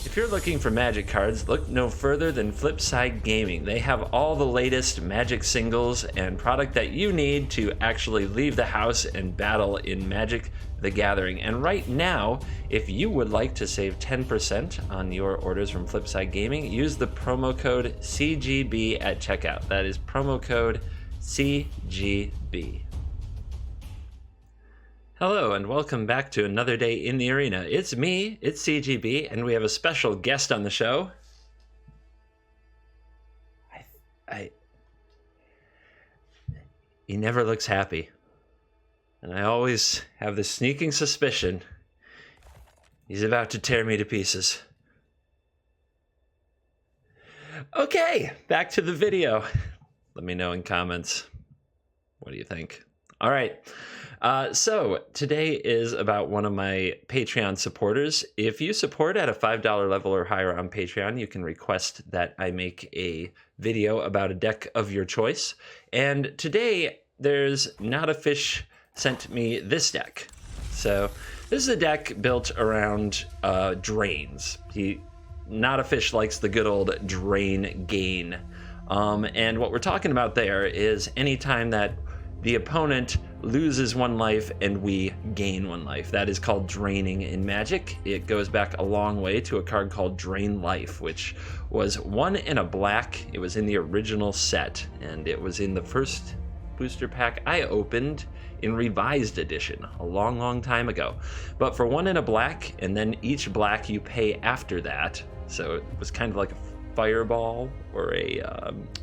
If you're looking for Magic cards, look no further than Flipside Gaming. They have all the latest Magic singles and product that you need to actually leave the house and battle in Magic the Gathering. And right now, if you would like to save 10% on your orders from Flipside Gaming, use the promo code CGB at checkout. That is promo code CGB. Hello and welcome back to another day in the arena. It's me, it's CGB, and we have a special guest on the show. He never looks happy. And I always have this sneaking suspicion he's about to tear me to pieces. Okay, back to the video. Let me know in comments. What do you think? All right. So today is about one of my Patreon supporters. If you support at a $5 level or higher on Patreon, you can request that I make a video about a deck of your choice. And today there's Not a Fish sent me this deck. So this is a deck built around drains. Not a Fish likes the good old drain gain. And what we're talking about there is anytime that the opponent loses one life and we gain one life. That is called draining in Magic. It goes back a long way to a card called Drain Life, which was 1 in a black. It was in the original set, and it was in the first booster pack I opened in Revised Edition a long time ago. But for 1 in a black, and then each black you pay after that, so it was kind of like a fireball or a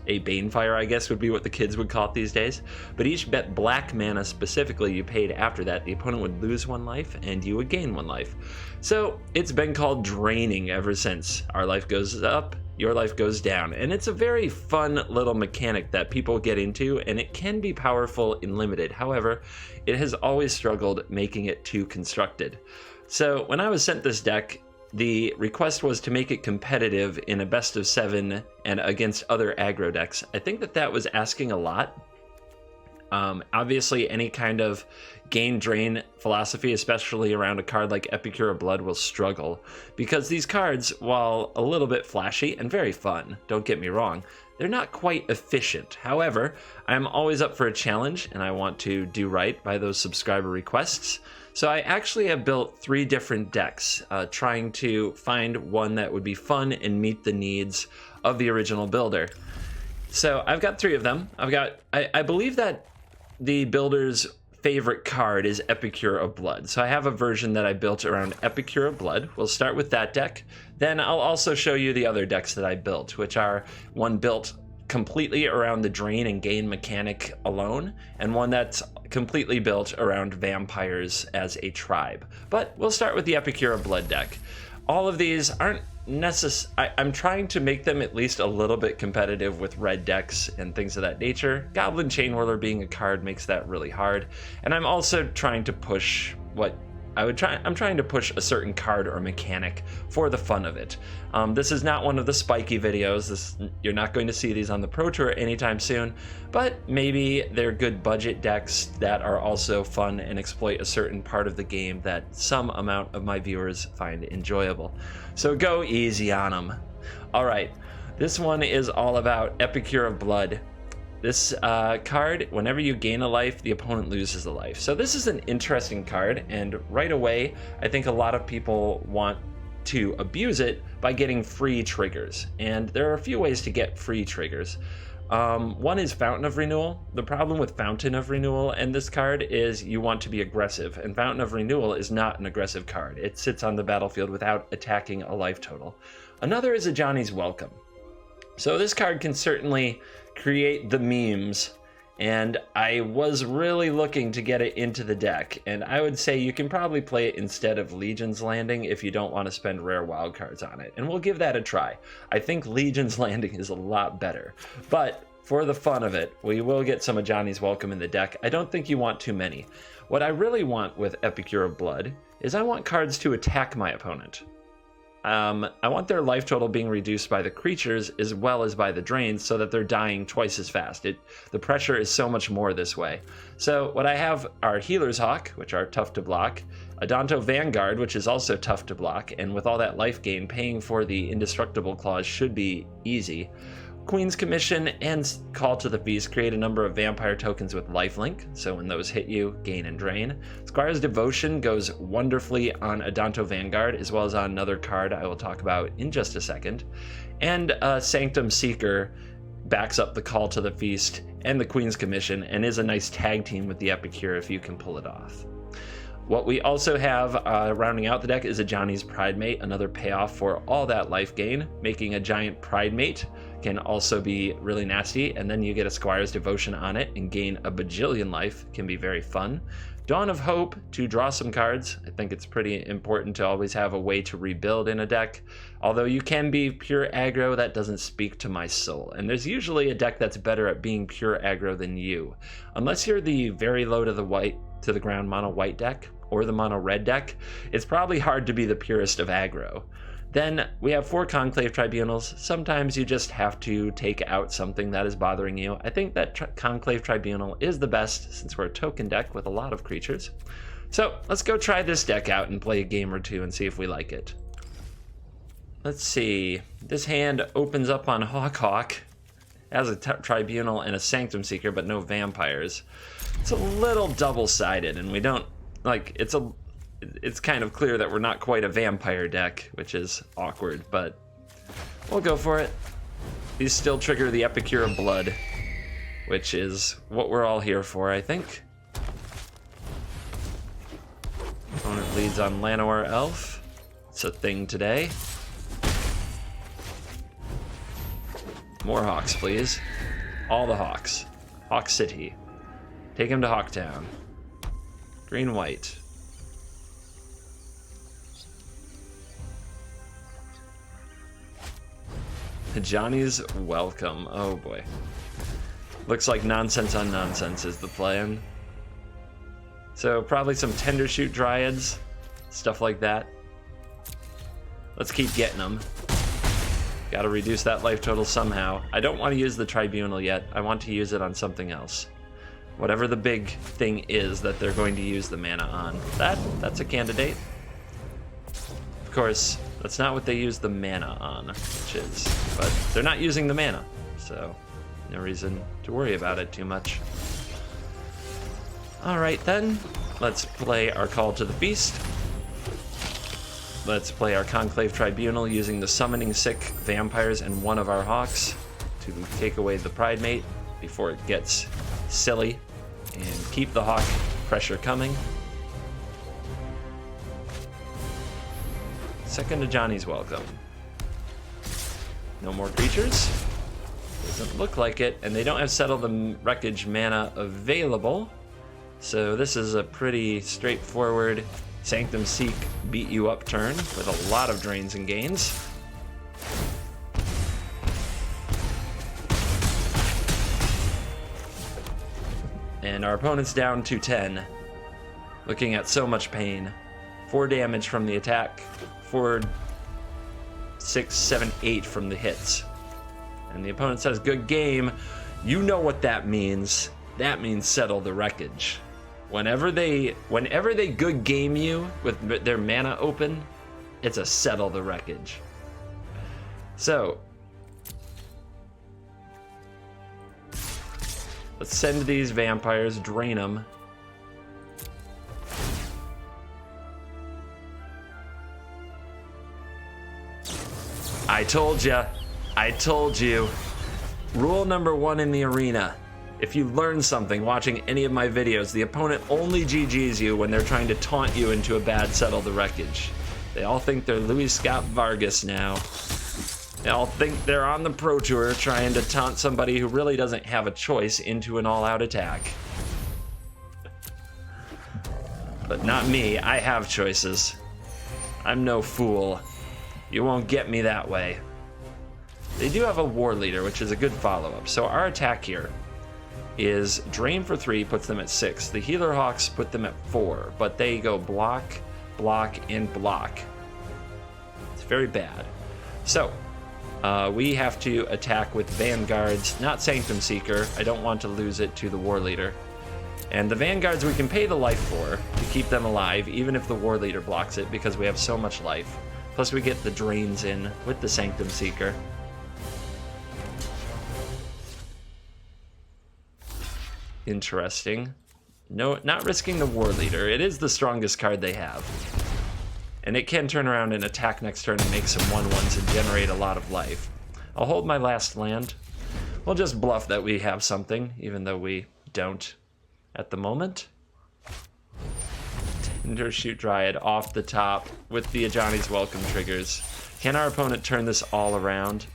banefire, I guess would be what the kids would call it these days. But each bet black mana specifically you paid after that, the opponent would lose 1 life and you would gain 1 life. So it's been called draining ever since. Our life goes up, your life goes down. And it's a very fun little mechanic that people get into, and it can be powerful in limited. However, it has always struggled making it too constructed. So when I was sent this deck, the request was to make it competitive in a best of 7 and against other aggro decks. I think that was asking a lot. Obviously, any kind of gain-drain philosophy, especially around a card like Epicure of Blood, will struggle. Because these cards, while a little bit flashy and very fun, don't get me wrong, they're not quite efficient. However, I'm always up for a challenge, and I want to do right by those subscriber requests. So I actually have built 3 different decks, trying to find one that would be fun and meet the needs of the original builder. So I've got 3 of them. I believe that the builder's favorite card is Epicure of Blood. So I have a version that I built around Epicure of Blood. We'll start with that deck. Then I'll also show you the other decks that I built, which are one built completely around the drain and gain mechanic alone, and one that's completely built around vampires as a tribe. But we'll start with the Epicure of Blood deck. All of these aren't necessary. I'm trying to make them at least a little bit competitive with red decks and things of that nature. Goblin Chainwhirler being a card makes that really hard, and I'm also trying to push I'm trying to push a certain card or mechanic for the fun of it. This is not one of the spiky videos. You're not going to see these on the Pro Tour anytime soon, but maybe they're good budget decks that are also fun and exploit a certain part of the game that some amount of my viewers find enjoyable. So go easy on them. All right, this one is all about Epicure of Blood. This card, whenever you gain a life, the opponent loses a life. So this is an interesting card, and right away, I think a lot of people want to abuse it by getting free triggers. And there are a few ways to get free triggers. One is Fountain of Renewal. The problem with Fountain of Renewal and this card is you want to be aggressive, and Fountain of Renewal is not an aggressive card. It sits on the battlefield without attacking a life total. Another is Ajani's Welcome. So this card can certainly create the memes, and I was really looking to get it into the deck, and I would say you can probably play it instead of Legion's Landing if you don't want to spend rare wildcards on it, and we'll give that a try. I think Legion's Landing is a lot better, but for the fun of it, we will get some Ajani's Welcome in the deck. I don't think you want too many. What I really want with Epicure of Blood is I want cards to attack my opponent. I want their life total being reduced by the creatures as well as by the drains so that they're dying twice as fast. The pressure is so much more this way. So what I have are Healer's Hawk, which are tough to block, Adanto Vanguard, which is also tough to block, and with all that life gain, paying for the indestructible clause should be easy. Queen's Commission and Call to the Feast create a number of vampire tokens with lifelink, so when those hit you, gain and drain. Squire's Devotion goes wonderfully on Adanto Vanguard, as well as on another card I will talk about in just a second. And Sanctum Seeker backs up the Call to the Feast and the Queen's Commission, and is a nice tag team with the Epicure if you can pull it off. What we also have rounding out the deck is Ajani's Pridemate, another payoff for all that life gain. Making a giant Pridemate can also be really nasty, and then you get a Squire's Devotion on it and gain a bajillion life. Can be very fun. Dawn of Hope to draw some cards. I think it's pretty important to always have a way to rebuild in a deck. Although you can be pure aggro, that doesn't speak to my soul. And there's usually a deck that's better at being pure aggro than you. Unless you're the very low to the ground mono white deck or the mono red deck, it's probably hard to be the purest of aggro. Then we have 4 Conclave Tribunals. Sometimes you just have to take out something that is bothering you. I think that Conclave Tribunal is the best since we're a token deck with a lot of creatures. So let's go try this deck out and play a game or two and see if we like it. Let's see. This hand opens up on Hawk. Has a Tribunal and a Sanctum Seeker, but no vampires. It's a little double-sided, and we don't like. It's kind of clear that we're not quite a vampire deck, which is awkward, but we'll go for it. These still trigger the Epicure of Blood, which is what we're all here for, I think. Opponent leads on Llanowar Elf. It's a thing today. More Hawks, please. All the Hawks. Hawk City. Take him to Hawktown. Green-white. Ajani's Welcome. Oh boy. Looks like nonsense on nonsense is the plan. So probably some Tender Shoot Dryads. Stuff like that. Let's keep getting them. Gotta reduce that life total somehow. I don't want to use the Tribunal yet. I want to use it on something else. Whatever the big thing is that they're going to use the mana on. That's a candidate. Of course, that's not what they use the mana on, which is, but they're not using the mana, so no reason to worry about it too much. All right then, let's play our Call to the Feast. Let's play our Conclave Tribunal using the Summoning Sick Vampires and one of our Hawks to take away the Pridemate before it gets silly, and keep the Hawk pressure coming. Second Ajani's Welcome. No more creatures? Doesn't look like it, and they don't have Settle the Wreckage mana available, so this is a pretty straightforward Sanctum Seek beat you up turn with a lot of drains and gains. And our opponent's down to 10, looking at so much pain. 4 damage from the attack, 4, 6, 7, 8 from the hits. And the opponent says, good game. You know what that means. That means Settle the Wreckage. Whenever they good game you with their mana open, it's a Settle the Wreckage. So, let's send these vampires, drain them. I told you. Rule number 1 in the arena. If you learn something watching any of my videos, the opponent only GGs you when they're trying to taunt you into a bad Settle the Wreckage. They all think they're Luis Scott Vargas now. They all think they're on the Pro Tour trying to taunt somebody who really doesn't have a choice into an all-out attack. But not me, I have choices. I'm no fool. You won't get me that way. They do have a War Leader, which is a good follow-up. So our attack here is Drain for 3, puts them at 6. The Healer Hawks put them at 4, but they go block, block, and block. It's very bad. So, we have to attack with Vanguards, not Sanctum Seeker. I don't want to lose it to the War Leader. And the Vanguards we can pay the life for to keep them alive, even if the War Leader blocks it, because we have so much life. Plus we get the drains in with the Sanctum Seeker. Interesting. No, not risking the War Leader. It is the strongest card they have. And it can turn around and attack next turn and make some 1/1s and generate a lot of life. I'll hold my last land. We'll just bluff that we have something, even though we don't at the moment. Tindershoot Dryad off the top with the Ajani's Welcome triggers. Can our opponent turn this all around?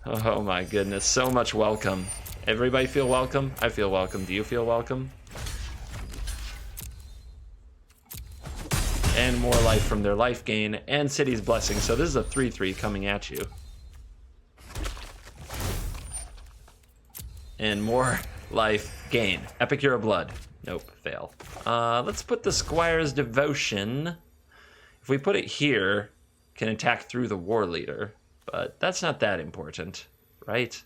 Oh my goodness, so much welcome. Everybody feel welcome? I feel welcome. Do you feel welcome? And more life from their life gain and City's Blessing. So this is a 3/3 coming at you. And more life gain. Epicure of Blood. Nope, fail. Let's put the Squire's Devotion. If we put it here, can attack through the War Leader. But that's not that important, right?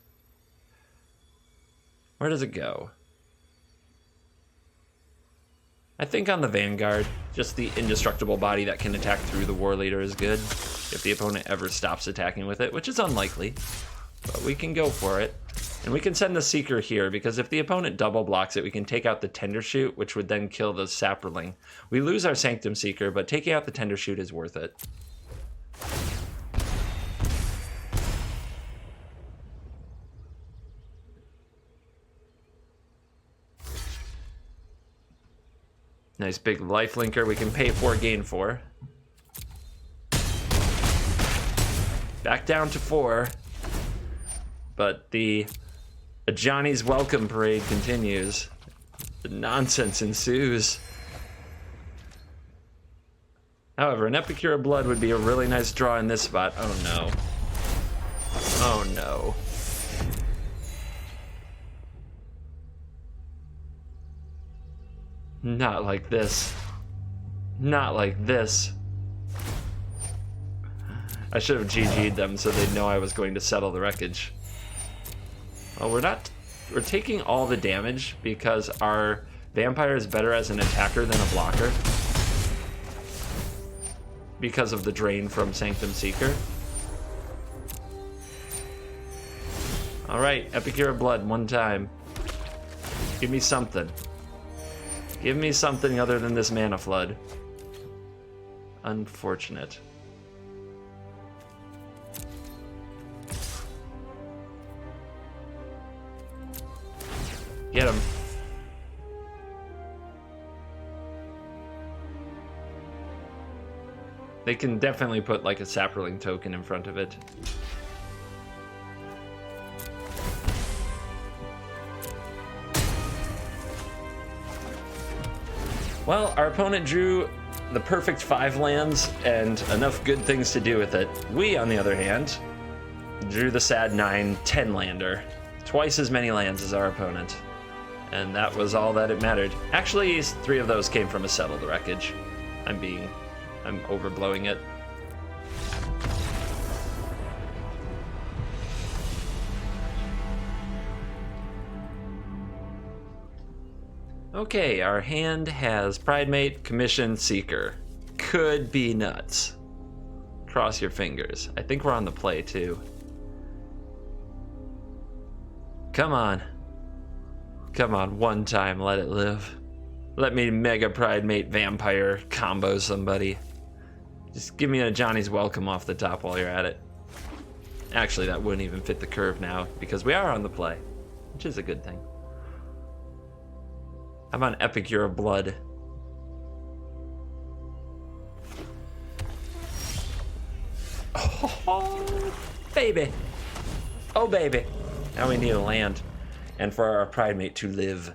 Where does it go? I think on the Vanguard, just the indestructible body that can attack through the War Leader is good. If the opponent ever stops attacking with it, which is unlikely. But we can go for it. And we can send the Seeker here, because if the opponent double blocks it, we can take out the Tendershoot, which would then kill the Sapperling. We lose our Sanctum Seeker, but taking out the Tendershoot is worth it. Nice big life linker we can pay 4, gain 4. Back down to 4. But the Ajani's Welcome Parade continues. The nonsense ensues. However, an Epicure of Blood would be a really nice draw in this spot. Oh no. Oh no. Not like this. Not like this. I should have GG'd them so they'd know I was going to settle the wreckage. Well, we're taking all the damage because our Vampire is better as an attacker than a blocker. Because of the drain from Sanctum Seeker. Alright, Epicure of Blood, one time. Give me something. Give me something other than this mana flood. Unfortunate. Get him. They can definitely put like a Sapperling token in front of it. Well, our opponent drew the perfect 5 lands and enough good things to do with it. We, on the other hand, drew the sad 9/10 lander. Twice as many lands as our opponent. And that was all that it mattered. Actually, 3 of those came from a settled wreckage. I'm overblowing it. Okay, our hand has Pridemate, Commission, Seeker. Could be nuts. Cross your fingers. I think we're on the play too. Come on. Come on, one time, let it live. Let me Mega Pridemate Vampire combo somebody. Just give me a Ajani's Welcome off the top while you're at it. Actually, that wouldn't even fit the curve now, because we are on the play, which is a good thing. I'm on Epicure of Blood. Oh, baby. Oh, baby. Now we need a land. And for our Pridemate to live.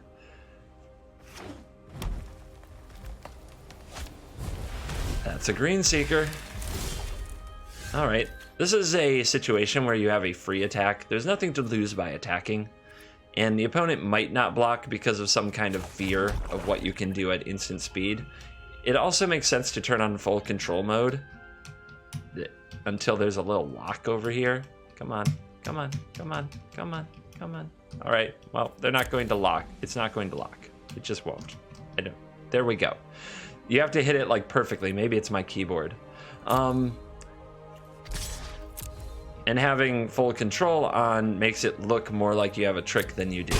That's a Green Seeker. Alright. This is a situation where you have a free attack. There's nothing to lose by attacking. And the opponent might not block because of some kind of fear of what you can do at instant speed. It also makes sense to turn on full control mode until there's a little lock over here. Come on. Come on, come on, come on, come on. All right, well, they're not going to lock. It's not going to lock. It just won't. I know. There we go. You have to hit it like perfectly. Maybe it's my keyboard. And having full control on makes it look more like you have a trick than you do,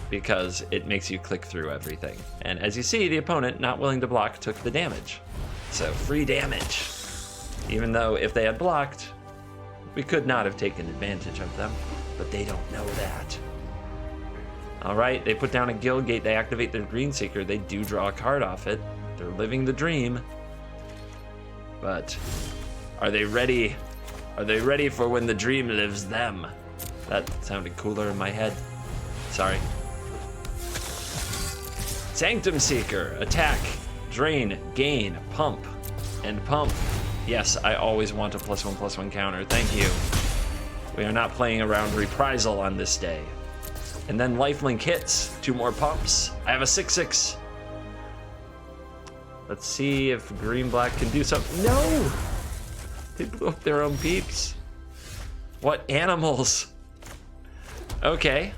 because it makes you click through everything. And as you see, the opponent, not willing to block, took the damage. So free damage. Even though if they had blocked, we could not have taken advantage of them, but they don't know that. All right, they put down a guild gate, they activate their Green Seeker, they do draw a card off it. They're living the dream. But are they ready? Are they ready for when the dream lives them? That sounded cooler in my head. Sorry. Sanctum Seeker, attack, drain, gain, pump, and pump. Yes, I always want a +1/+1 counter, thank you. We are not playing around reprisal on this day. And then lifelink hits, 2 more pumps. I have a 6/6. Let's see if green-black can do something. No! They blew up their own peeps. What animals? Okay.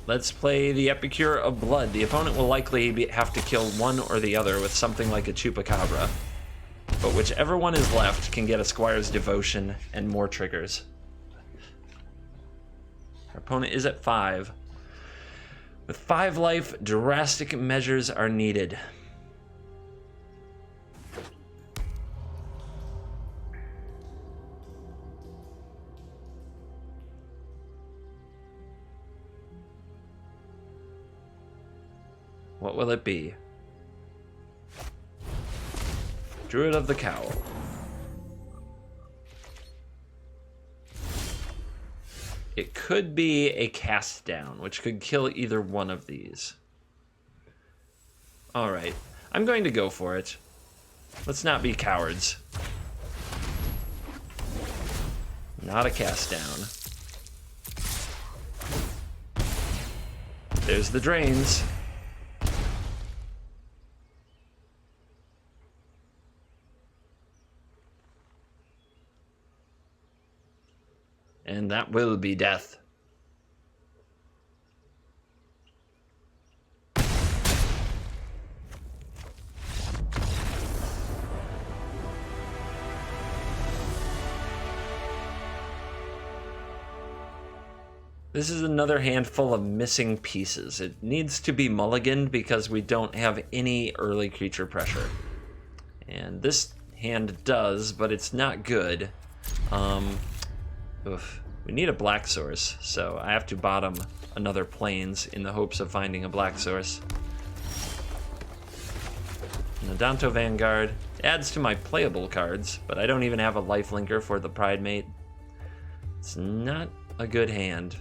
Let's play the Epicure of Blood. The opponent will likely have to kill one or the other with something like a Chupacabra. But whichever one is left can get a Squire's Devotion and more triggers. Our opponent is at 5. With 5 life, drastic measures are needed. What will it be? Druid of the Cowl. It could be a cast down, which could kill either one of these. All right, I'm going to go for it. Let's not be cowards. Not a cast down. There's the drains. And that will be death. This is another handful of missing pieces. It needs to be mulliganed because we don't have any early creature pressure. And this hand does, but it's not good. We need a black source, so I have to bottom another plains in the hopes of finding a black source. An Adanto Vanguard adds to my playable cards, but I don't even have a lifelinker for the Pridemate. It's not a good hand.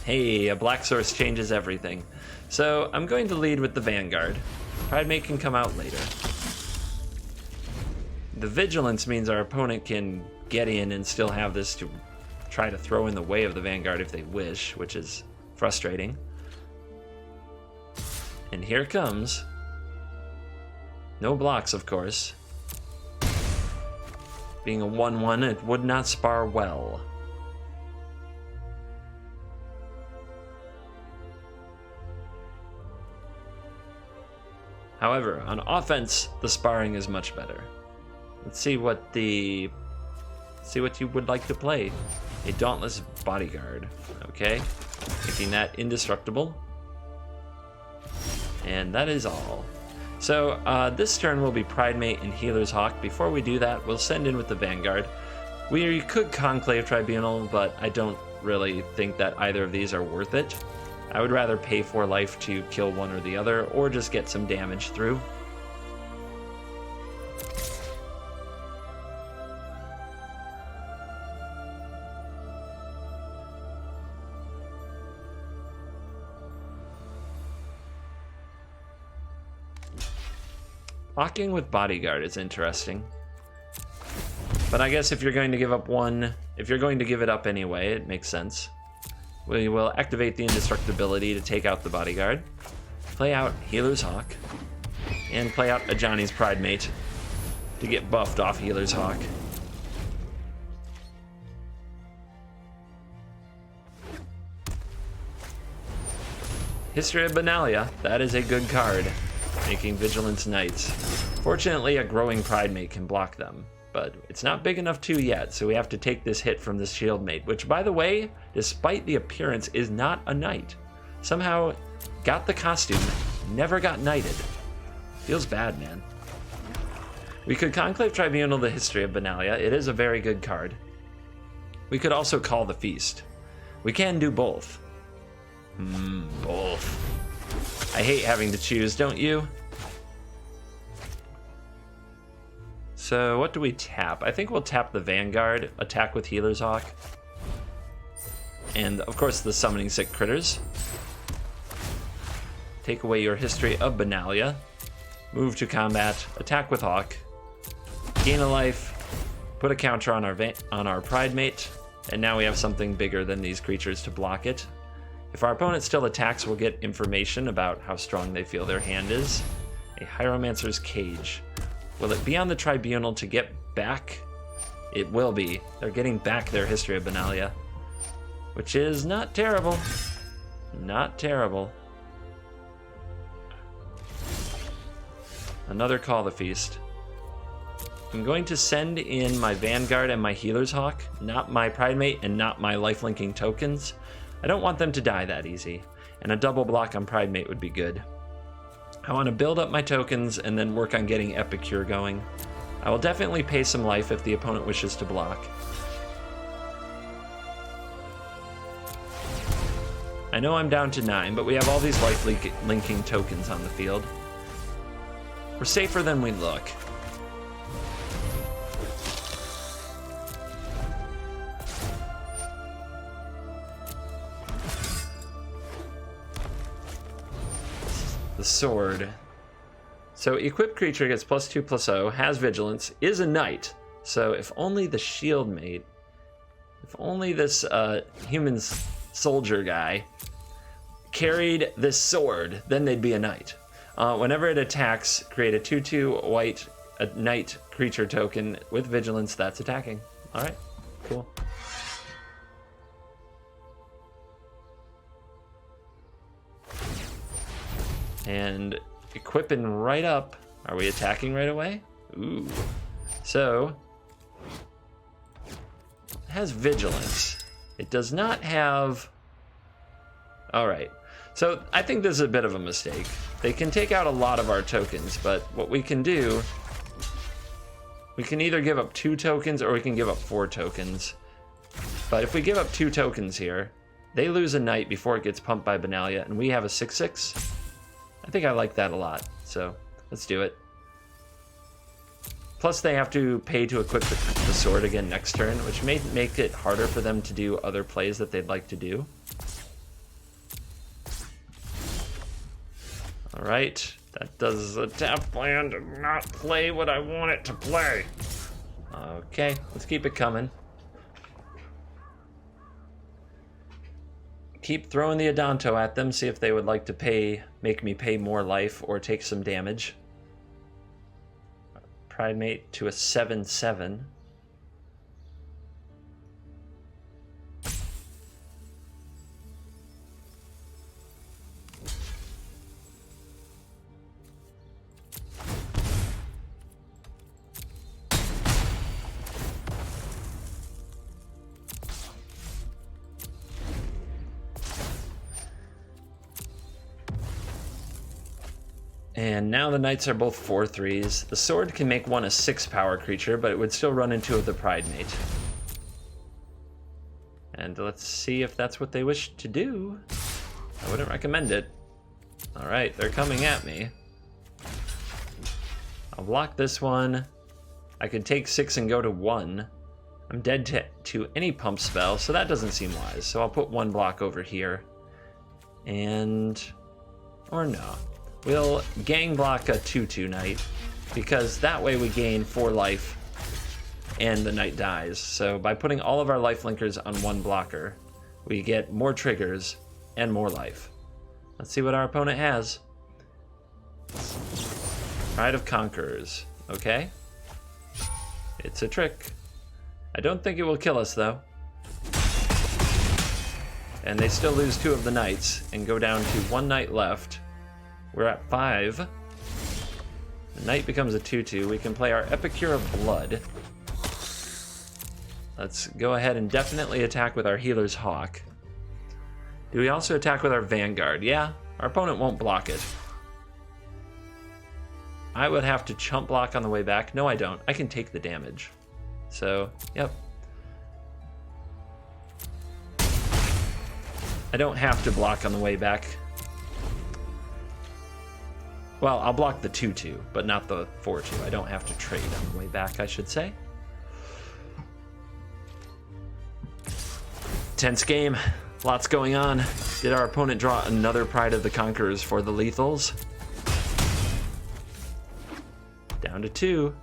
Hey, a black source changes everything. So I'm going to lead with the Vanguard. Pridemate can come out later. The Vigilance means our opponent can get in and still have this to try to throw in the way of the Vanguard if they wish, which is frustrating. And here it comes. No blocks, of course. Being a 1/1, it would not spar well. However, on offense, the sparring is much better. Let's see what you would like to play. A Dauntless Bodyguard, okay? Making that indestructible. And that is all. So this turn will be Pridemate and Healer's Hawk. Before we do that, we'll send in with the Vanguard. We could Conclave Tribunal, but I don't really think that either of these are worth it. I would rather pay 4 life to kill one or the other, or just get some damage through. Locking with Bodyguard is interesting. But I guess if you're going to give up one, if you're going to give it up anyway, it makes sense. We will activate the indestructibility to take out the Bodyguard. Play out Healer's Hawk. And play out Ajani's Pridemate to get buffed off Healer's Hawk. History of Benalia, that is a good card, making Vigilance Knights. Fortunately, a growing Pridemate can block them, but it's not big enough to yet, so we have to take this hit from this Shieldmate, which, by the way, despite the appearance, is not a knight. Somehow got the costume, never got knighted. Feels bad, man. We could Conclave Tribunal the History of Benalia. It is a very good card. We could also call the Feast. We can do both. Both. I hate having to choose, don't you? So what do we tap? I think we'll tap the Vanguard, attack with Healer's Hawk. And of course the Summoning Sick Critters. Take away your History of Benalia. Move to combat, attack with Hawk. Gain a life, put a counter on our Pridemate, and now we have something bigger than these creatures to block it. If our opponent still attacks, we'll get information about how strong they feel their hand is. A Hieromancer's Cage. Will it be on the Tribunal to get back? It will be. They're getting back their History of Benalia, which is not terrible. Not terrible. Another Call the Feast. I'm going to send in my Vanguard and my Healer's Hawk, not my Pridemate and not my lifelinking tokens. I don't want them to die that easy, and a double block on Pridemate would be good. I want to build up my tokens and then work on getting Epicure going. I will definitely pay some life if the opponent wishes to block. I know I'm down to 9, but we have all these life linking tokens on the field. We're safer than we look. The sword. So equipped creature gets +2/+0, has vigilance, is a knight. So if only the Shieldmate, if only this human soldier guy carried this sword, then they'd be a knight. Whenever it attacks, create a 2/2 white knight creature token with vigilance that's attacking. All right, cool. And equipping right up. Are we attacking right away? Ooh. So, it has vigilance. It does not have... All right. So I think this is a bit of a mistake. They can take out a lot of our tokens, but what we can do, we can either give up 2 tokens or we can give up 4 tokens. But if we give up 2 tokens here, they lose a knight before it gets pumped by Benalia, and we have a 6/6. I think I like that a lot, so let's do it. Plus they have to pay to equip the sword again next turn, which may make it harder for them to do other plays that they'd like to do. Alright, that does a tap land and not play what I want it to play. Okay, let's keep it coming. Keep throwing the Adanto at them, see if they would like to make me pay more life or take some damage. Pridemate to a 7/7. And now the knights are both 4/3s. The sword can make one a 6-power creature, but it would still run into the Pridemate. And let's see if that's what they wish to do. I wouldn't recommend it. Alright, they're coming at me. I'll block this one. I could take 6 and go to 1. I'm dead to any pump spell, so that doesn't seem wise. So I'll put 1 block over here. Or no. We'll gang block a 2/2 knight, because that way we gain 4 life and the knight dies. So by putting all of our life linkers on 1 blocker, we get more triggers and more life. Let's see what our opponent has. Pride of Conquerors. Okay. It's a trick. I don't think it will kill us, though. And they still lose 2 of the knights and go down to 1 knight left. We're at 5. The knight becomes a 2/2. We can play our Epicure of Blood. Let's go ahead and definitely attack with our Healer's Hawk. Do we also attack with our Vanguard? Yeah, our opponent won't block it. I would have to chump block on the way back. No, I don't. I can take the damage. So, yep. I don't have to block on the way back. Well, I'll block the 2/2, but not the 4/2. I don't have to trade on the way back, I should say. Tense game. Lots going on. Did our opponent draw another Pride of the Conquerors for the lethals? Down to 2.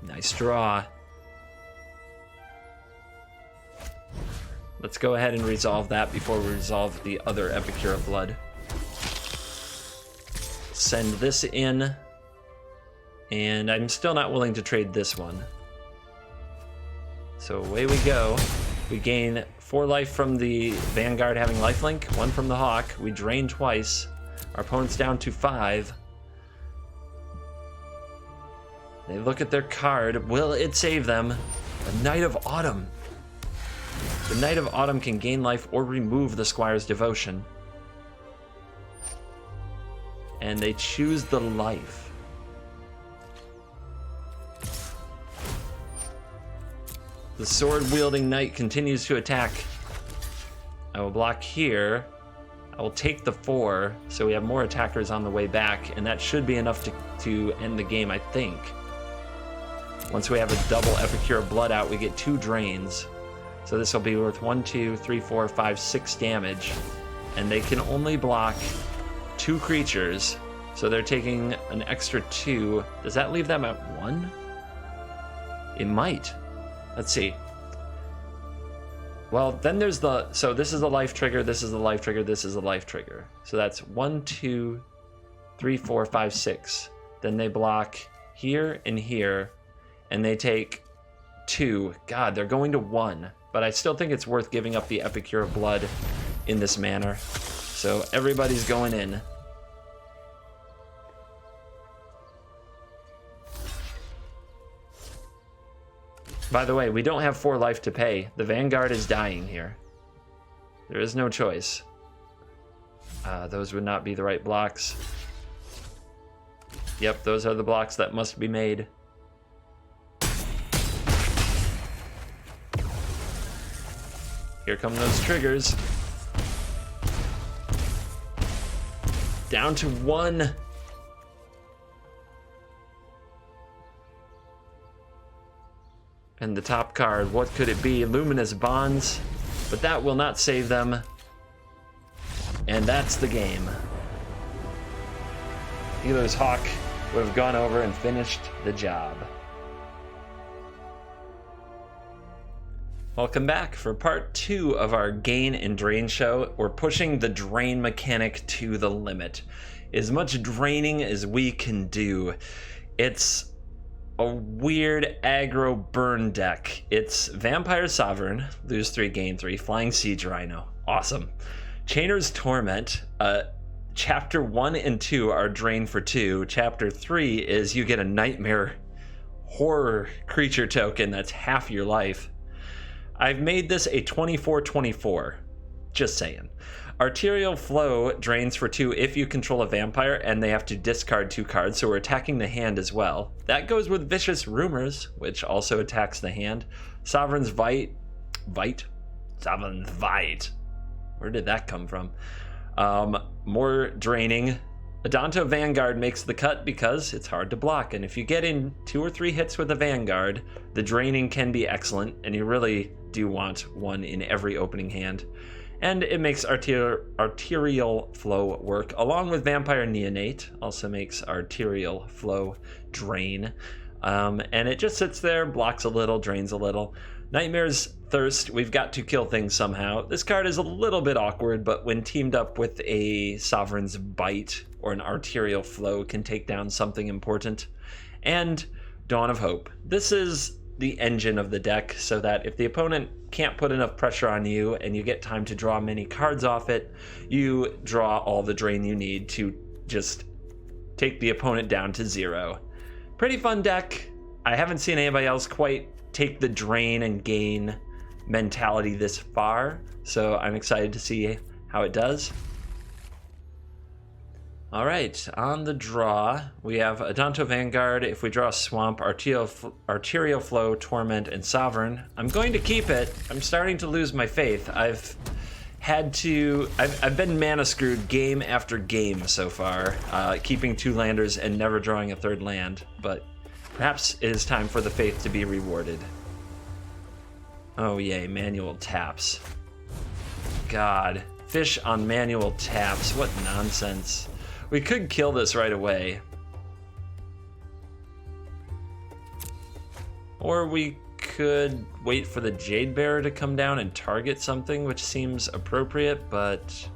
Nice draw. Let's go ahead and resolve that before we resolve the other Epicure of Blood. Send this in. And I'm still not willing to trade this one. So away we go. We gain 4 life from the Vanguard having lifelink, 1 from the Hawk. We drain twice. Our opponent's down to 5. They look at their card. Will it save them? The Knight of Autumn. The Knight of Autumn can gain life or remove the Squire's Devotion. And they choose the life. The sword-wielding knight continues to attack. I will block here. I will take the 4, so we have more attackers on the way back, and that should be enough to end the game, I think. Once we have a double Epicure of Blood out, we get 2 drains. So this will be worth 1, 2, 3, 4, 5, 6 damage. And they can only block 2 creatures, so they're taking an extra 2. Does that leave them at 1? It might. Let's see. Well, then there's the... So this is a life trigger, this is a life trigger, this is a life trigger. So that's 1, 2, 3, 4, 5, 6. Then they block here and here, and they take 2. God, they're going to 1. But I still think it's worth giving up the Epicure of Blood in this manner. So everybody's going in. By the way, we don't have 4 life to pay. The Vanguard is dying here. There is no choice. Those would not be the right blocks. Yep, those are the blocks that must be made. Here come those triggers. Down to 1. And the top card, what could it be? Luminous Bonds, but that will not save them. And that's the game. Healer's Hawk would have gone over and finished the job. Welcome back for part 2 of our gain and drain show. We're pushing the drain mechanic to the limit. As much draining as we can do. It's a weird aggro burn deck. It's Vampire Sovereign, lose 3, gain 3, Flying Siege Rhino, awesome. Chainer's Torment, chapter 1 and 2 are drain for 2. Chapter 3 is you get a Nightmare Horror creature token that's half your life. I've made this a 24/24, just saying. Arterial Flow drains for 2 if you control a vampire and they have to discard 2 cards, so we're attacking the hand as well. That goes with Vicious Rumors, which also attacks the hand. Sovereign's Vite? Sovereign's Vite. Where did that come from? More draining. Adanto Vanguard makes the cut because it's hard to block, and if you get in 2 or 3 hits with a Vanguard, the draining can be excellent, and you really do want 1 in every opening hand. And it makes Arterial Flow work, along with Vampire Neonate, also makes Arterial Flow drain. And it just sits there, blocks a little, drains a little. Nightmare's Thirst, we've got to kill things somehow. This card is a little bit awkward, but when teamed up with a Sovereign's Bite or an Arterial Flow can take down something important. And Dawn of Hope. This is the engine of the deck, so that if the opponent can't put enough pressure on you and you get time to draw many cards off it, you draw all the drain you need to just take the opponent down to 0. Pretty fun deck. I haven't seen anybody else quite take the drain and gain mentality this far, so I'm excited to see how it does. All right, on the draw, we have Adanto Vanguard. If we draw Swamp, Arterial Flow, Torment, and Sovereign, I'm going to keep it. I'm starting to lose my faith. I've been mana screwed game after game so far, keeping 2 landers and never drawing a 3rd land, but perhaps it is time for the faith to be rewarded. Oh yay, manual taps. God, fish on manual taps, what nonsense. We could kill this right away. Or we could wait for the Jade Bearer to come down and target something, which seems appropriate, but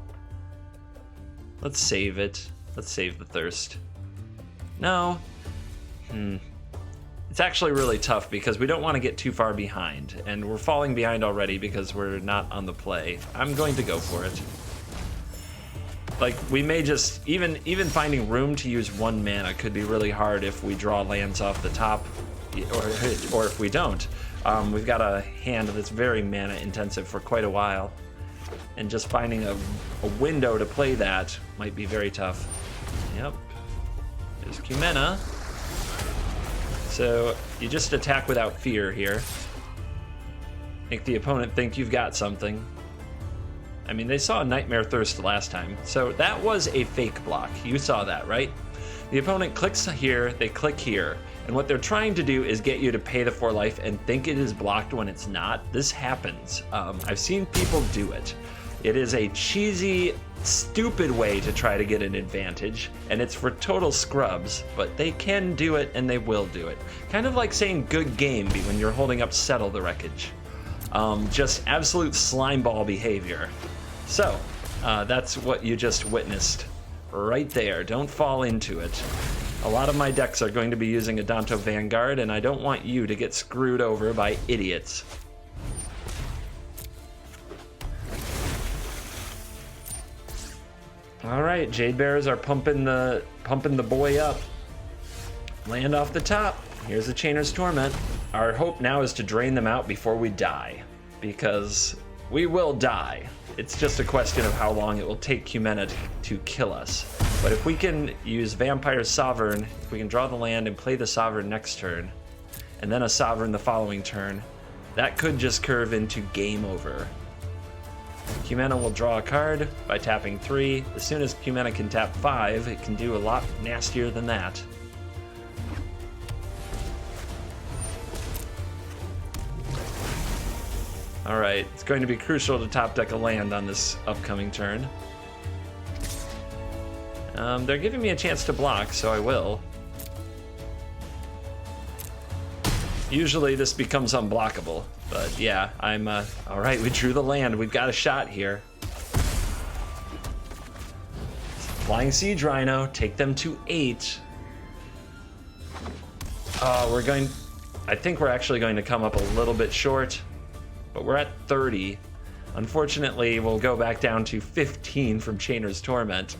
let's save it. Let's save the Thirst. No. It's actually really tough because we don't want to get too far behind, and we're falling behind already because we're not on the play. I'm going to go for it. Like, we may just, even finding room to use 1 mana could be really hard if we draw lands off the top, or if we don't. We've got a hand that's very mana intensive for quite a while, and just finding a window to play that might be very tough. Yep, there's Cumena. So you just attack without fear here. Make the opponent think you've got something. I mean, they saw a Nightmare Thirst last time, so that was a fake block. You saw that, right? The opponent clicks here, they click here, and what they're trying to do is get you to pay the 4 life and think it is blocked when it's not. This happens. I've seen people do it. It is a cheesy, stupid way to try to get an advantage, and it's for total scrubs, but they can do it and they will do it. Kind of like saying good game when you're holding up Settle the Wreckage. Just absolute slimeball behavior. So, that's what you just witnessed right there. Don't fall into it. A lot of my decks are going to be using Adanto Vanguard, and I don't want you to get screwed over by idiots. All right, Jade Bearers are pumping the boy up. Land off the top. Here's the Chainer's Torment. Our hope now is to drain them out before we die, because we will die. It's just a question of how long it will take Cumena to kill us. But if we can use Vampire Sovereign, if we can draw the land and play the Sovereign next turn, and then a Sovereign the following turn, that could just curve into game over. Cumena will draw a card by tapping 3. As soon as Cumena can tap 5, it can do a lot nastier than that. Alright, it's going to be crucial to top deck a land on this upcoming turn. They're giving me a chance to block, so I will. Usually this becomes unblockable, but yeah, I'm, alright, we drew the land. We've got a shot here. Flying Siege Rhino, take them to 8. I think we're actually going to come up a little bit short, but we're at 30. Unfortunately, we'll go back down to 15 from Chainer's Torment.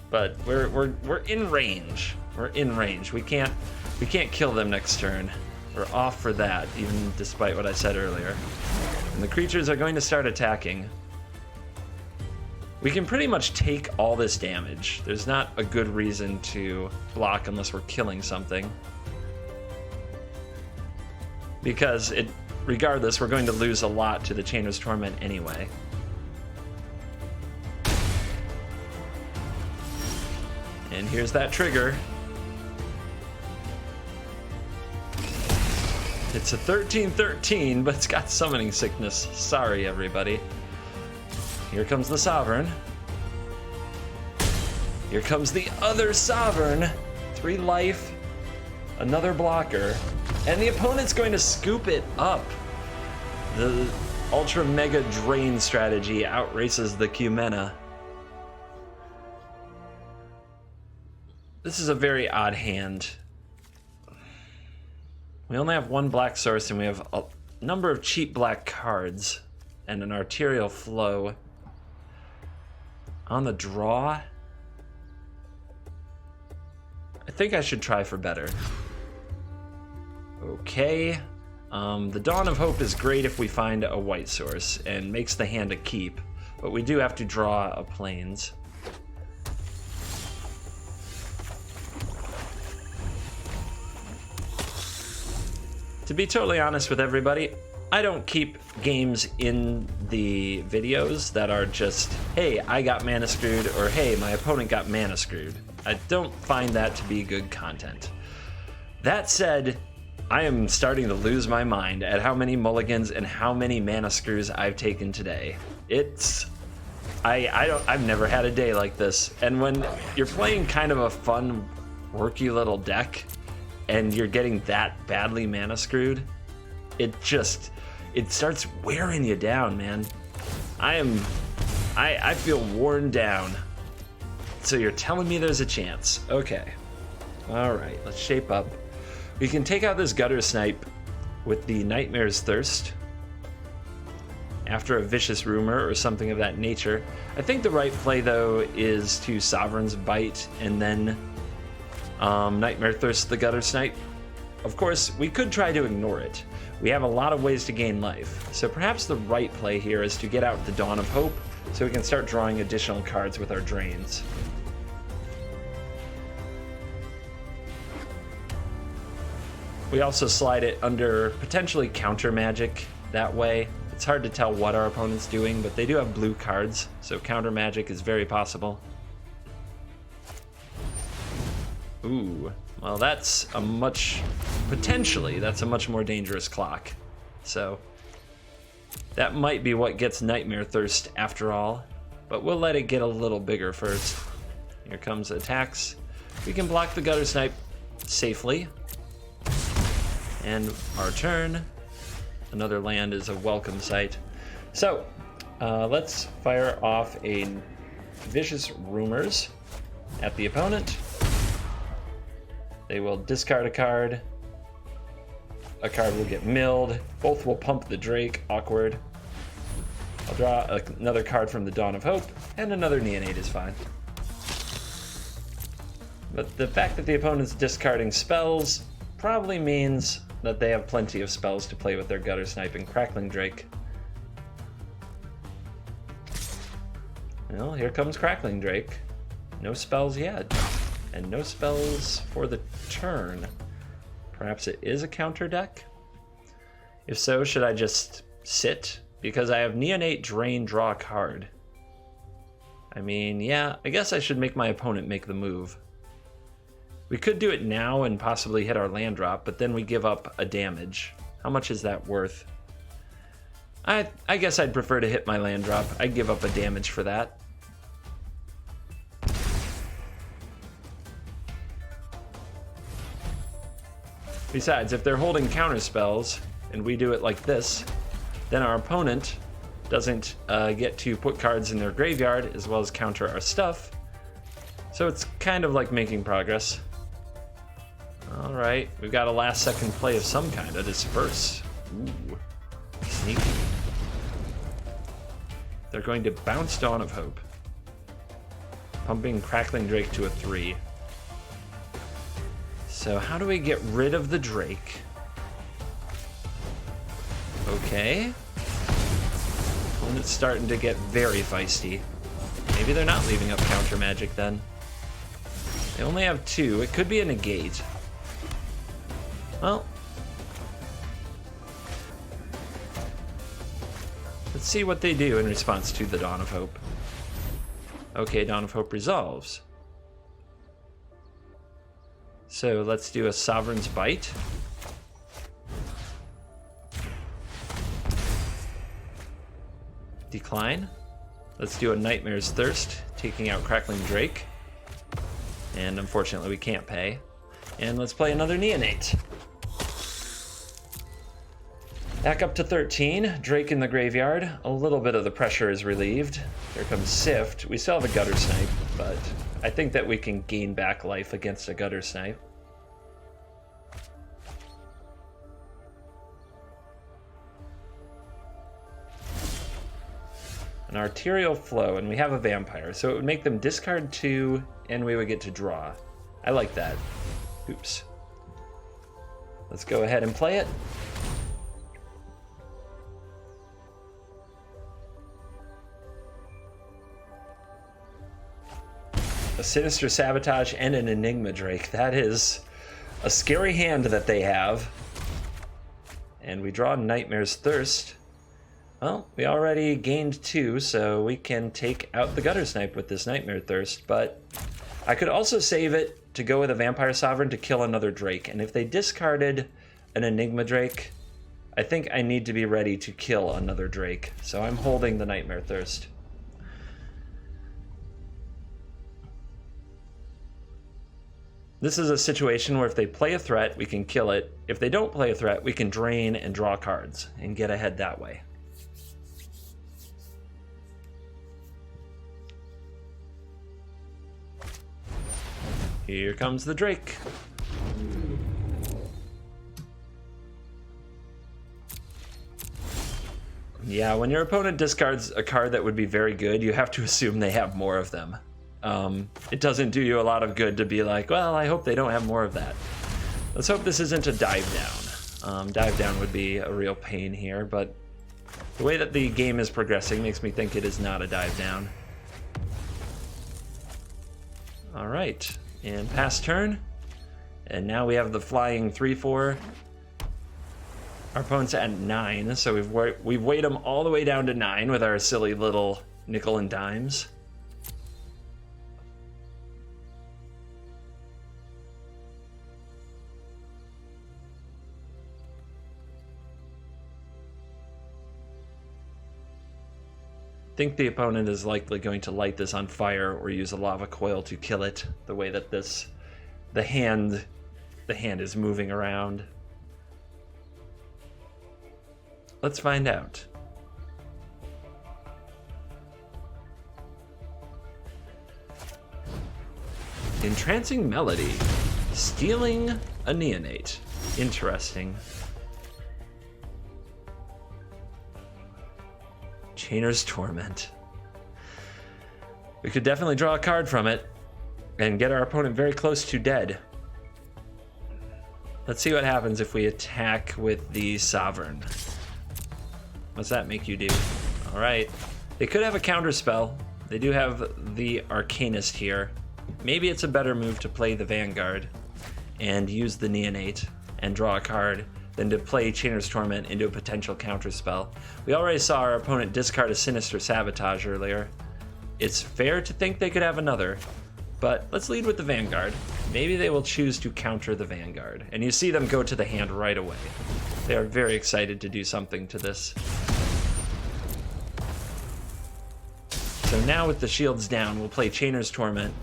But we're in range. We're in range. We can't kill them next turn. We're off for that, even despite what I said earlier. And the creatures are going to start attacking. We can pretty much take all this damage. There's not a good reason to block unless we're killing something. Because regardless, we're going to lose a lot to the Chainer's Torment anyway. And here's that trigger. It's a 13/13, but it's got Summoning Sickness. Sorry, everybody. Here comes the Sovereign. Here comes the other Sovereign. 3 life, another blocker, and the opponent's going to scoop it up. The Ultra Mega Drain strategy outraces the Cumena. This is a very odd hand. We only have one black source and we have a number of cheap black cards and an Arterial Flow. On the draw, I think I should try for better. Okay. The Dawn of Hope is great if we find a white source and makes the hand a keep, but we do have to draw a plains. To be totally honest with everybody, I don't keep games in the videos that are just, hey, I got mana screwed, or hey, my opponent got mana screwed. I don't find that to be good content. That said, I am starting to lose my mind at how many mulligans and how many mana screws I've taken today. I've never had a day like this. And when you're playing kind of a fun, worky little deck, and you're getting that badly mana screwed, it starts wearing you down, man. I feel worn down. So you're telling me there's a chance. Okay. All right, let's shape up. We can take out this Gutter Snipe with the Nightmare's Thirst after a Vicious Rumor or something of that nature. I think the right play, though, is to Sovereign's Bite and then Nightmare Thirst the Gutter Snipe. Of course, we could try to ignore it. We have a lot of ways to gain life, so perhaps the right play here is to get out the Dawn of Hope so we can start drawing additional cards with our drains. We also slide it under potentially counter magic that way. It's hard to tell what our opponent's doing, but they do have blue cards, so counter magic is very possible. Ooh, well that's potentially that's a much more dangerous clock. So that might be what gets Nightmare Thirst after all, but we'll let it get a little bigger first. Here comes attacks. We can block the Gutter Snipe safely. And our turn. Another land is a welcome sight. So let's fire off a Vicious Rumors at the opponent. They will discard a card. A card will get milled. Both will pump the Drake. Awkward. I'll draw another card from the Dawn of Hope, and another Neonate is fine. But the fact that the opponent's discarding spells probably means that they have plenty of spells to play with their Gutter Snipe and Crackling Drake. Well, here comes Crackling Drake. No spells yet. And no spells for the turn. Perhaps it is a counter deck? If so, should I just sit? Because I have Neonate, Drain, draw a card. I mean, yeah, I guess I should make my opponent make the move. We could do it now and possibly hit our land drop, but then we give up a damage. How much is that worth? I guess I'd prefer to hit my land drop. I'd give up a damage for that. Besides, if they're holding counter spells and we do it like this, then our opponent doesn't get to put cards in their graveyard as well as counter our stuff. So it's kind of like making progress. All right, we've got a last second play of some kind, a Disperse. Ooh, sneaky. They're going to bounce Dawn of Hope, pumping Crackling Drake to a 3. So how do we get rid of the Drake? Okay. Opponent's starting to get very feisty. Maybe they're not leaving up counter magic then. They only have 2. It could be a negate. Well, let's see what they do in response to the Dawn of Hope. Okay, Dawn of Hope resolves. So let's do a Sovereign's Bite. Decline. Let's do a Nightmare's Thirst, taking out Crackling Drake. And unfortunately we can't pay. And let's play another Neonate. Back up to 13, Drake in the graveyard. A little bit of the pressure is relieved. Here comes Sift. We still have a Gutter Snipe, but I think that we can gain back life against a Gutter Snipe. An Arterial Flow, and we have a Vampire, so it would make them discard 2, and we would get to draw. I like that. Oops. Let's go ahead and play it. A Sinister Sabotage and an Enigma Drake. That is a scary hand that they have. And we draw Nightmare's Thirst. Well, we already gained 2, so we can take out the Gutter Snipe with this Nightmare Thirst, but I could also save it to go with a Vampire Sovereign to kill another Drake. And if they discarded an Enigma Drake, I think I need to be ready to kill another Drake. So I'm holding the Nightmare Thirst. This is a situation where if they play a threat, we can kill it. If they don't play a threat, we can drain and draw cards and get ahead that way. Here comes the Drake. Yeah, when your opponent discards a card that would be very good, you have to assume they have more of them. It doesn't do you a lot of good to be like, well, I hope they don't have more of that. Let's hope this isn't a dive down. Dive down would be a real pain here, but the way that the game is progressing makes me think it is not a dive down. All right, and pass turn. And now we have the flying 3/4. Our opponent's at 9, so we've weighed them all the way down to 9 with our silly little nickel and dimes. I think the opponent is likely going to light this on fire or use a lava coil to kill it, the way that the hand is moving around. Let's find out. Entrancing Melody. Stealing a Neonate. Interesting. Chainer's Torment. We could definitely draw a card from it and get our opponent very close to dead. Let's see what happens if we attack with the Sovereign. What's that make you do? All right. They could have a counter spell. They do have the Arcanist here. Maybe it's a better move to play the Vanguard and use the Neonate and draw a card than to play Chainer's Torment into a potential counterspell. We already saw our opponent discard a Sinister Sabotage earlier. It's fair to think they could have another, but let's lead with the Vanguard. Maybe they will choose to counter the Vanguard, and you see them go to the hand right away. They are very excited to do something to this. So now with the shields down, we'll play Chainer's Torment.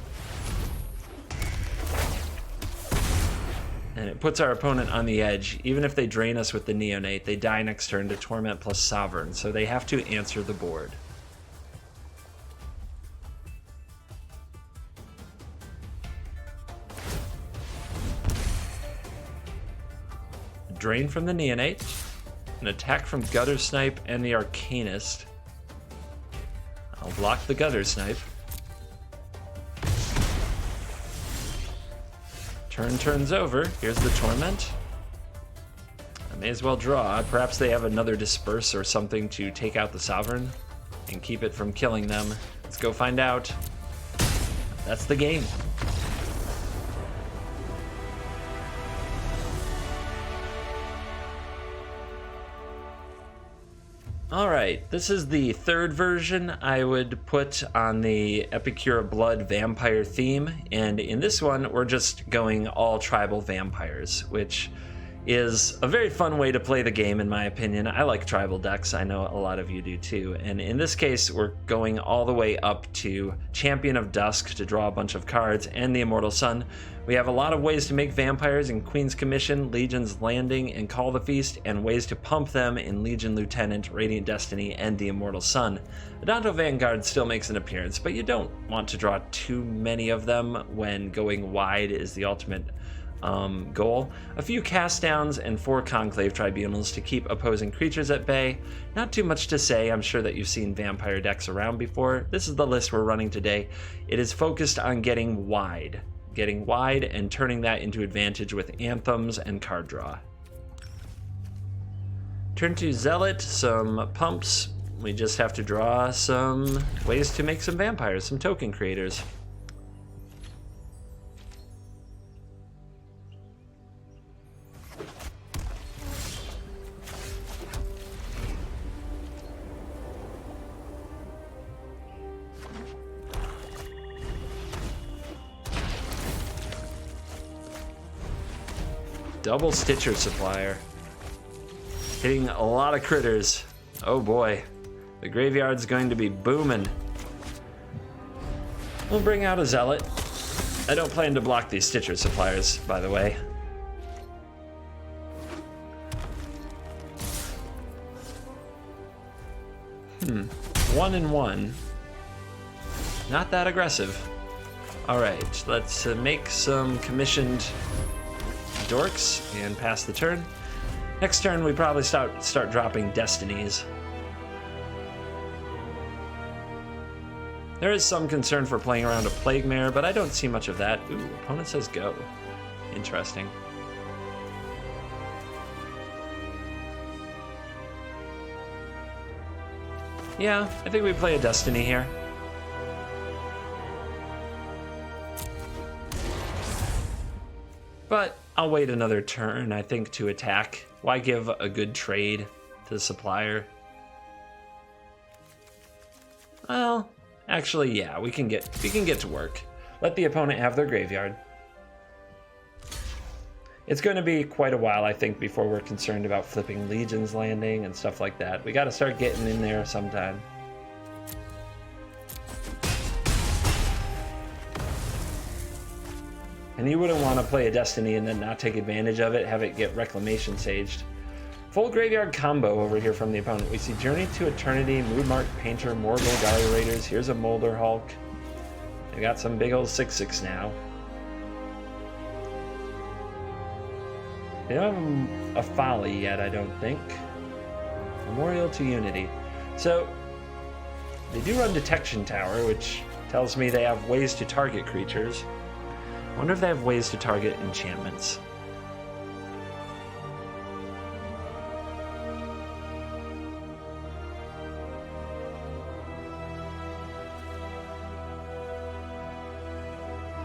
And it puts our opponent on the edge. Even if they drain us with the Neonate, they die next turn to Torment plus Sovereign, so they have to answer the board. Drain from the Neonate, an attack from Gutter Snipe and the Arcanist. I'll block the Gutter Snipe. Turns over. Here's the Torment. I may as well draw. Perhaps they have another Disperse or something to take out the Sovereign and keep it from killing them. Let's go find out. That's the game. Alright, this is the third version I would put on the Epicure of Blood vampire theme, and in this one we're just going all tribal vampires, which is a very fun way to play the game, in my opinion. I like tribal decks. I know a lot of you do too. And in this case, we're going all the way up to Champion of Dusk to draw a bunch of cards, and the Immortal Sun. We have a lot of ways to make vampires in Queen's Commission, Legion's Landing, and Call the Feast, and ways to pump them in Legion Lieutenant, Radiant Destiny, and the Immortal Sun. Adanto Vanguard still makes an appearance, but you don't want to draw too many of them when going wide is the ultimate goal. A few cast downs and 4 Conclave Tribunals to keep opposing creatures at bay. Not too much to say. I'm sure that you've seen vampire decks around before. This is the list we're running today. It is focused on getting wide and turning that into advantage with anthems and card draw. Turn to Zealot, some pumps. We just have to draw some ways to make some vampires, some token creators. Double Stitcher Supplier. Hitting a lot of critters. Oh boy. The graveyard's going to be booming. We'll bring out a Zealot. I don't plan to block these Stitcher Suppliers, by the way. One and one. Not that aggressive. Alright, let's make some commissioned dorks and pass the turn. Next turn we probably start dropping destinies. There is some concern for playing around a Plague Mare, but I don't see much of that. Ooh, opponent says go. Interesting. Yeah, I think we play a Destiny here. But I'll wait another turn, I think, to attack. Why give a good trade to the supplier? Well, actually, yeah, we can get to work. Let the opponent have their graveyard. It's going to be quite a while, I think, before we're concerned about flipping Legion's Landing and stuff like that. We got to start getting in there sometime. And you wouldn't want to play a Destiny and then not take advantage of it, have it get Reclamation Saged. Full graveyard combo over here from the opponent. We see Journey to Eternity, Moonmark Painter, more Golgari Raiders. Here's a Molder Hulk. They got some big old 6/6 now. They don't have a Folly yet, I don't think. Memorial to Unity. So, they do run Detection Tower, which tells me they have ways to target creatures. I wonder if they have ways to target enchantments.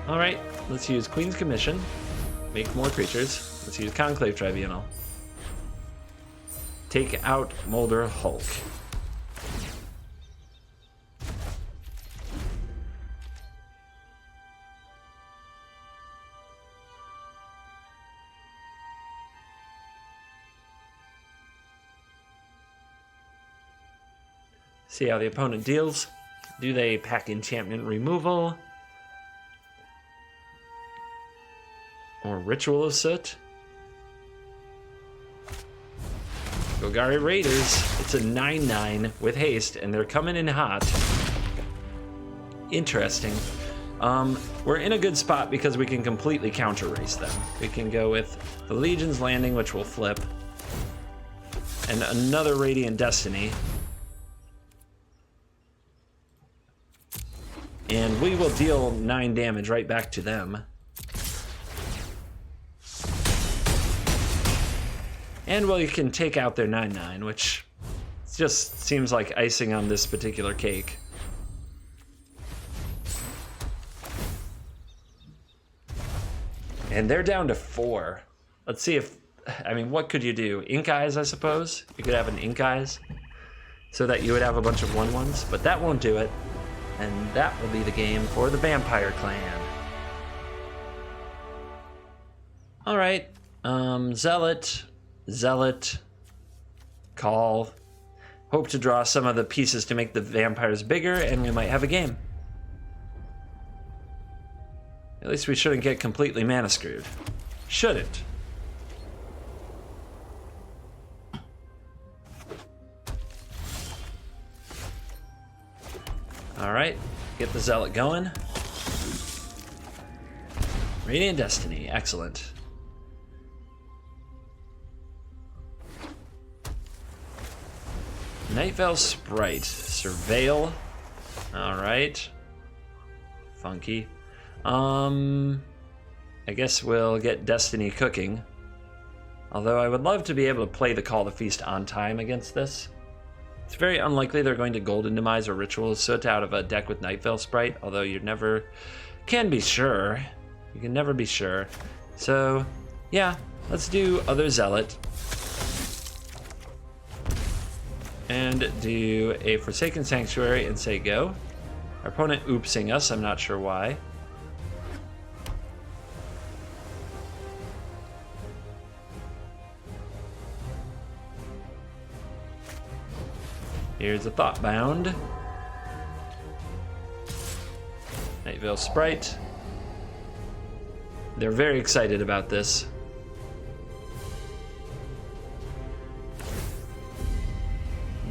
Alright, let's use Queen's Commission. Make more creatures. Let's use Conclave Tribunal. Take out Molder Hulk. See how the opponent deals. Do they pack enchantment removal? Or Ritual of Soot? Golgari Raiders. It's a 9/9 with haste, and they're coming in hot. Interesting. We're in a good spot because we can completely counter race them. We can go with the Legion's Landing, which will flip, and another Radiant Destiny. And we will deal 9 damage right back to them. And well, you can take out their 9/9, which just seems like icing on this particular cake. And they're down to 4. Let's see if, I mean, what could you do? Ink Eyes, I suppose? You could have an Ink Eyes so that you would have a bunch of 1/1s, but that won't do it. And that will be the game for the Vampire Clan. Alright, Zealot, Zealot, Call. Hope to draw some of the pieces to make the vampires bigger, and we might have a game. At least we shouldn't get completely mana screwed. Shouldn't. Alright, get the Zealot going. Radiant Destiny, excellent. Nightveil Sprite, Surveil. Alright. Funky. I guess we'll get Destiny cooking. Although I would love to be able to play the Call to Feast on time against this. It's very unlikely they're going to Golden Demise or Ritual of Soot out of a deck with Nightveil Sprite, although you never can be sure. You can never be sure. So, yeah, let's do other Zealot. And do a Forsaken Sanctuary and say go. Our opponent oopsing us, I'm not sure why. Here's a Thoughtbound. Nightveil Sprite. They're very excited about this.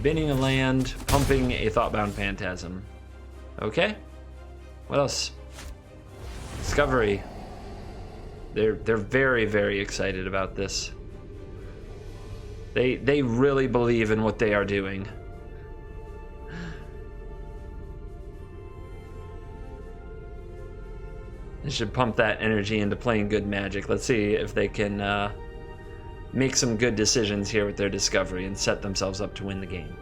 Binning a land, pumping a Thoughtbound Phantasm. Okay. What else? Discovery. They're very, very excited about this. They really believe in what they are doing. They should pump that energy into playing good Magic. Let's see if they can make some good decisions here with their discovery and set themselves up to win the game.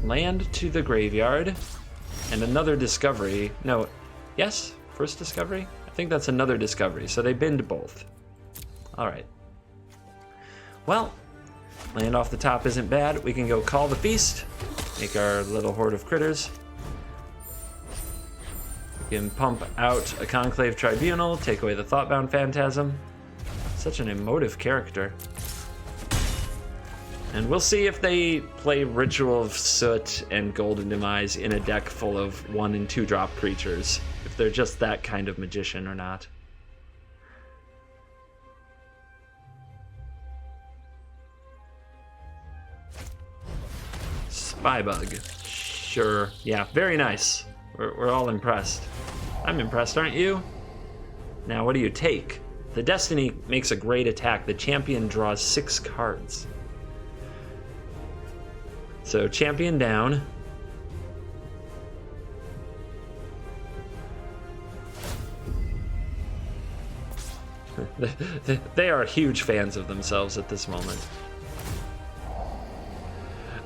Land to the graveyard and another discovery. No, yes, first discovery? I think that's another discovery, so they binned both. All right. Well, land off the top isn't bad. We can go Call the Feast, make our little horde of critters. We can pump out a Conclave Tribunal, take away the Thoughtbound Phantasm. Such an emotive character. And we'll see if they play Ritual of Soot and Golden Demise in a deck full of 1- and 2-drop creatures, if they're just that kind of magician or not. Spybug. Sure. Yeah, very nice. We're all impressed. I'm impressed, aren't you? Now, what do you take? The Destiny makes a great attack. The champion draws 6 cards. So, champion down. They are huge fans of themselves at this moment.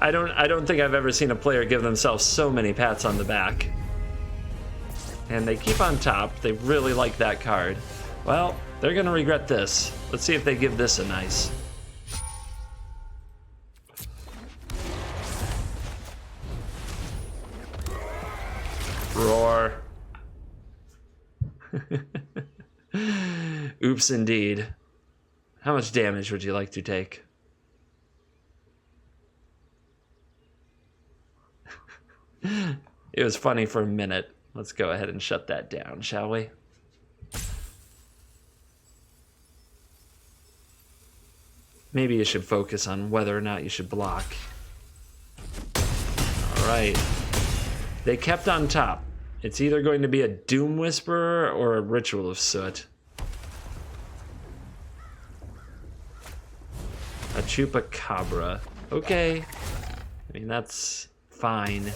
I don't think I've ever seen a player give themselves so many pats on the back. And they keep on top. They really like that card. Well, they're gonna regret this. Let's see if they give this a nice. Roar. Oops, indeed. How much damage would you like to take? It was funny for a minute. Let's go ahead and shut that down, shall we? Maybe you should focus on whether or not you should block. All right. They kept on top. It's either going to be a Doom Whisperer or a Ritual of Soot. A Chupacabra. Okay. I mean, that's fine.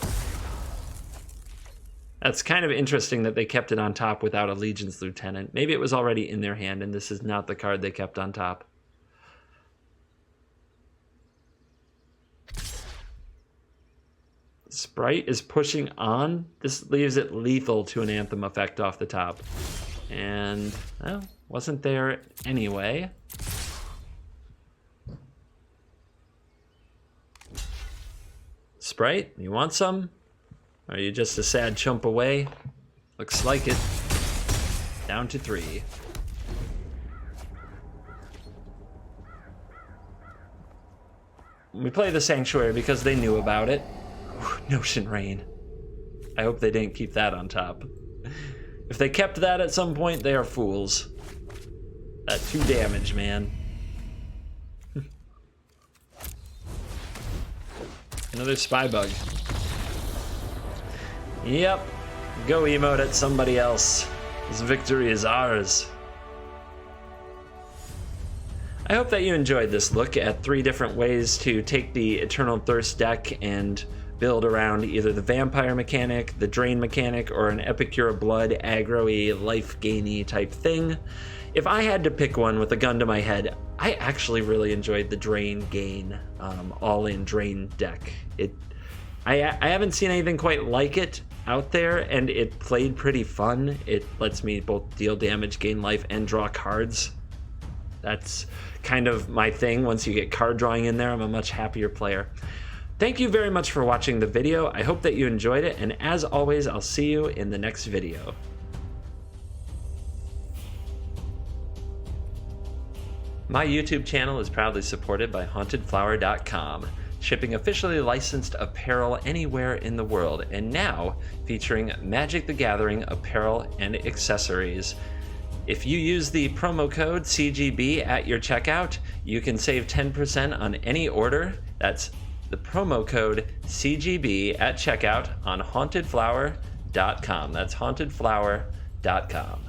That's kind of interesting that they kept it on top without a Legion's Lieutenant. Maybe it was already in their hand and this is not the card they kept on top. Sprite is pushing on. This leaves it lethal to an Anthem effect off the top. And, well, wasn't there anyway. Sprite, you want some? Or are you just a sad chump away? Looks like it. Down to 3. We play the Sanctuary because they knew about it. Notion Rain. I hope they didn't keep that on top. If they kept that at some point, they are fools. That 2 damage, man. Another spy bug. Yep. Go emote at somebody else. This victory is ours. I hope that you enjoyed this look at 3 different ways to take the Eternal Thirst deck and build around either the Vampire mechanic, the Drain mechanic, or an Epicure of Blood, aggro-y, life-gainy type thing. If I had to pick one with a gun to my head, I actually really enjoyed the Drain Gain, all-in Drain deck. I haven't seen anything quite like it out there, and it played pretty fun. It lets me both deal damage, gain life, and draw cards. That's kind of my thing. Once you get card drawing in there, I'm a much happier player. Thank you very much for watching the video. I hope that you enjoyed it, and as always, I'll see you in the next video. My YouTube channel is proudly supported by HauntedFlower.com, shipping officially licensed apparel anywhere in the world, and now featuring Magic the Gathering apparel and accessories. If you use the promo code CGB at your checkout, you can save 10% on any order. That's the promo code CGB at checkout on HauntedFlower.com. That's HauntedFlower.com.